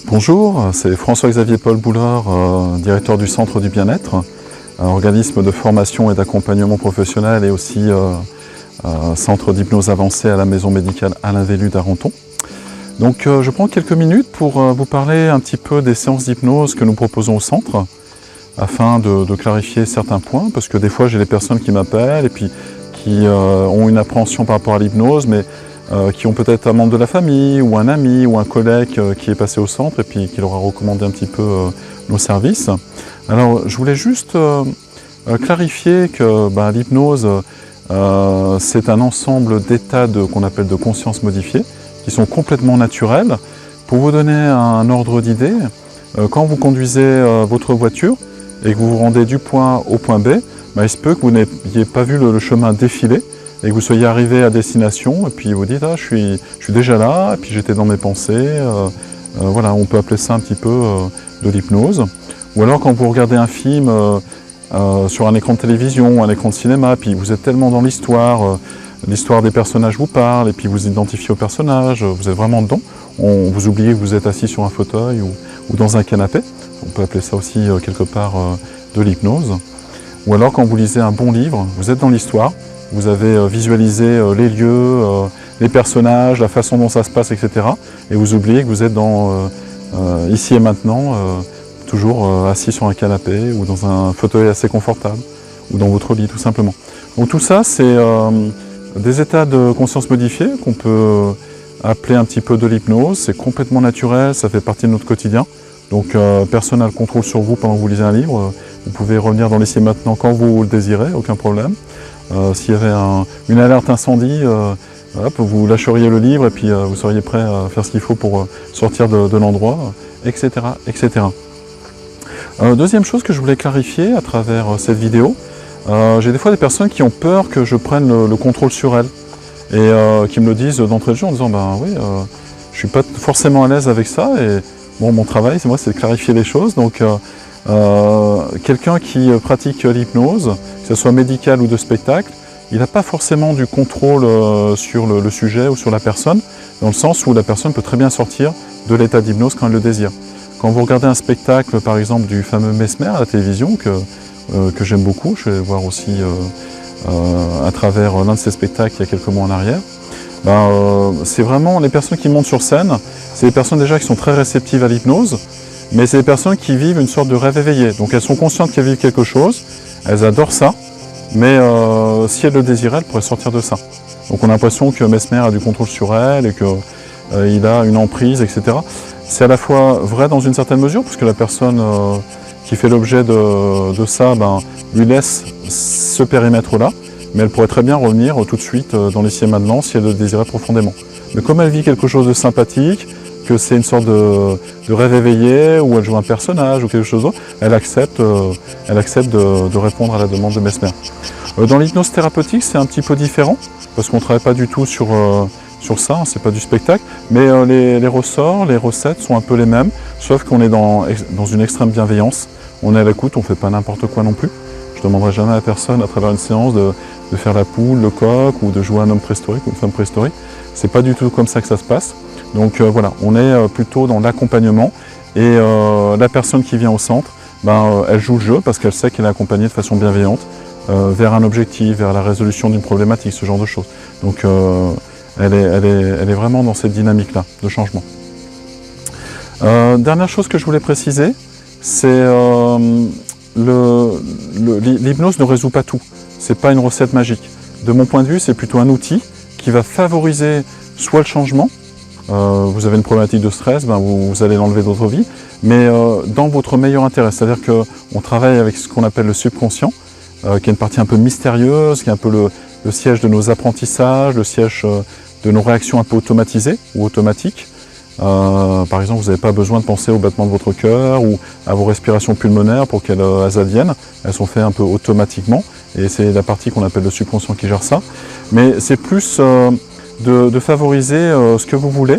Bonjour, c'est François-Xavier Paul Boulard, directeur du Centre du Bien-être, un organisme de formation et d'accompagnement professionnel et aussi centre d'hypnose avancée à la maison médicale Alain Vellude à Renton. Donc je prends quelques minutes pour vous parler un petit peu des séances d'hypnose que nous proposons au centre, afin de clarifier certains points, parce que des fois j'ai des personnes qui m'appellent et puis qui ont une appréhension par rapport à l'hypnose, mais qui ont peut-être un membre de la famille ou un ami ou un collègue qui est passé au centre et puis qui leur a recommandé un petit peu nos services. Alors je voulais juste clarifier que l'hypnose c'est un ensemble d'états qu'on appelle de conscience modifiée qui sont complètement naturels. Pour vous donner un ordre d'idée, quand vous conduisez votre voiture et que vous vous rendez du point A au point B, il se peut que vous n'ayez pas vu le chemin défiler et que vous soyez arrivé à destination et puis vous dites « Ah, je suis déjà là, et puis j'étais dans mes pensées ». Voilà, on peut appeler ça un petit peu de l'hypnose. Ou alors quand vous regardez un film sur un écran de télévision, un écran de cinéma, puis vous êtes tellement dans l'histoire, l'histoire des personnages vous parle, et puis vous identifiez au personnage, vous êtes vraiment dedans, vous oubliez que vous êtes assis sur un fauteuil ou dans un canapé. On peut appeler ça aussi quelque part de l'hypnose. Ou alors quand vous lisez un bon livre, vous êtes dans l'histoire, vous avez visualisé les lieux, les personnages, la façon dont ça se passe, etc. Et vous oubliez que vous êtes dans ici et maintenant, toujours assis sur un canapé ou dans un fauteuil assez confortable, ou dans votre lit tout simplement. Donc tout ça, c'est des états de conscience modifiés qu'on peut appeler un petit peu de l'hypnose. C'est complètement naturel, ça fait partie de notre quotidien. Donc personne n'a le contrôle sur vous pendant que vous lisez un livre. Vous pouvez revenir dans l'ici et maintenant quand vous le désirez, aucun problème. S'il y avait une alerte incendie, vous lâcheriez le livre et puis vous seriez prêt à faire ce qu'il faut pour sortir de l'endroit, etc., etc. Deuxième chose que je voulais clarifier à travers cette vidéo, j'ai des fois des personnes qui ont peur que je prenne le contrôle sur elles et qui me le disent d'entrée de jeu en disant oui, je ne suis pas forcément à l'aise avec ça et bon, mon travail, c'est de clarifier les choses. Donc quelqu'un qui pratique l'hypnose, que ce soit médical ou de spectacle, il n'a pas forcément du contrôle sur le sujet ou sur la personne, dans le sens où la personne peut très bien sortir de l'état d'hypnose quand elle le désire. Quand vous regardez un spectacle, par exemple, du fameux Mesmer à la télévision, que j'aime beaucoup, je vais le voir aussi à travers l'un de ses spectacles il y a quelques mois en arrière, c'est vraiment les personnes qui montent sur scène, c'est des personnes déjà qui sont très réceptives à l'hypnose, mais c'est des personnes qui vivent une sorte de rêve éveillé. Donc elles sont conscientes qu'elles vivent quelque chose, elles adorent ça, mais si elles le désiraient, elles pourraient sortir de ça. Donc on a l'impression que Mesmer a du contrôle sur elle et qu'il a une emprise, etc. C'est à la fois vrai dans une certaine mesure, puisque la personne qui fait l'objet de ça lui laisse ce périmètre-là, mais elle pourrait très bien revenir tout de suite dans l'ici et maintenant si elle le désirait profondément. Mais comme elle vit quelque chose de sympathique, que c'est une sorte de rêve éveillé, où elle joue un personnage ou quelque chose d'autre, elle accepte de répondre à la demande de Mesmer. Dans l'hypnose thérapeutique, c'est un petit peu différent, parce qu'on ne travaille pas du tout sur ça, c'est pas du spectacle, mais les ressorts, les recettes sont un peu les mêmes, sauf qu'on est dans une extrême bienveillance, on est à l'écoute, on ne fait pas n'importe quoi non plus. Je ne demanderai jamais à personne à travers une séance de faire la poule, le coq, ou de jouer un homme préhistorique ou une femme préhistorique. C'est pas du tout comme ça que ça se passe. Donc voilà, on est plutôt dans l'accompagnement et la personne qui vient au centre, elle joue le jeu parce qu'elle sait qu'elle est accompagnée de façon bienveillante vers un objectif, vers la résolution d'une problématique, ce genre de choses. Donc elle est vraiment dans cette dynamique-là de changement. Dernière chose que je voulais préciser, c'est l'hypnose ne résout pas tout. Ce n'est pas une recette magique. De mon point de vue, c'est plutôt un outil qui va favoriser soit le changement, vous avez une problématique de stress, vous allez l'enlever de votre vie, mais dans votre meilleur intérêt. C'est-à-dire qu'on travaille avec ce qu'on appelle le subconscient, qui est une partie un peu mystérieuse, qui est un peu le siège de nos apprentissages, le siège de nos réactions un peu automatisées ou automatiques. Par exemple, vous n'avez pas besoin de penser au battement de votre cœur ou à vos respirations pulmonaires pour qu'elles adviennent. Elles sont faites un peu automatiquement et c'est la partie qu'on appelle le subconscient qui gère ça. Mais c'est plus de favoriser ce que vous voulez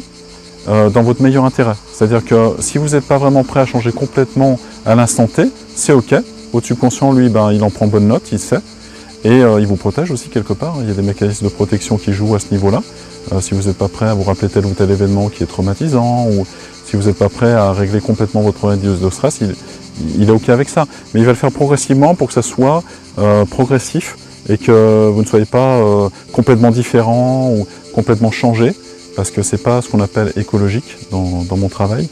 dans votre meilleur intérêt. C'est-à-dire que si vous n'êtes pas vraiment prêt à changer complètement à l'instant T, c'est OK. Votre subconscient, lui, il en prend bonne note, il sait. Et il vous protège aussi quelque part. Il y a des mécanismes de protection qui jouent à ce niveau-là. Si vous n'êtes pas prêt à vous rappeler tel ou tel événement qui est traumatisant, ou Si vous n'êtes pas prêt à régler complètement votre problème de stress, il est OK avec ça. Mais il va le faire progressivement pour que ça soit progressif et que vous ne soyez pas complètement différent ou complètement changé, parce que ce n'est pas ce qu'on appelle écologique dans mon travail.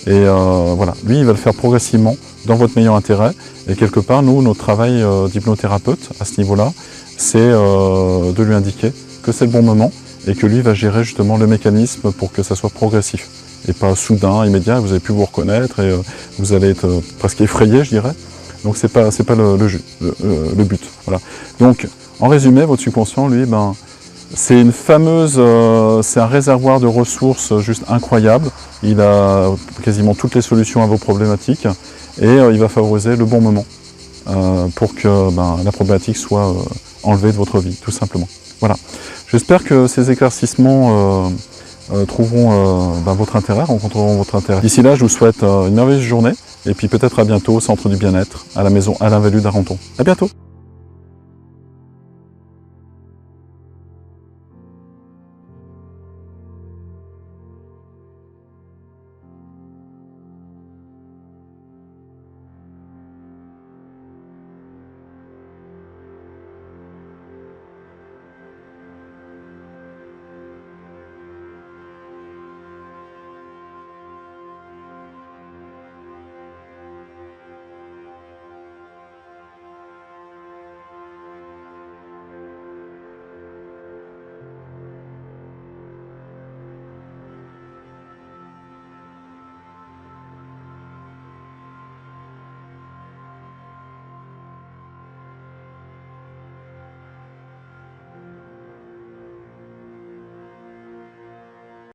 Et voilà, lui, il va le faire progressivement dans votre meilleur intérêt. Et quelque part, nous, notre travail d'hypnothérapeute à ce niveau-là, c'est de lui indiquer que c'est le bon moment et que lui va gérer justement le mécanisme pour que ça soit progressif et pas soudain, immédiat, vous allez plus vous reconnaître et vous allez être presque effrayé, je dirais. Donc c'est pas le but. Voilà. Donc en résumé, votre subconscient, lui, c'est une fameuse, c'est un réservoir de ressources juste incroyable. Il a quasiment toutes les solutions à vos problématiques et il va favoriser le bon moment pour que la problématique soit enlevée de votre vie, tout simplement. Voilà. J'espère que ces éclaircissements trouveront votre intérêt, rencontreront votre intérêt. D'ici là, je vous souhaite une merveilleuse journée et puis peut-être à bientôt au Centre du Bien-être, à la maison Alain Velud d'Arenton. À bientôt!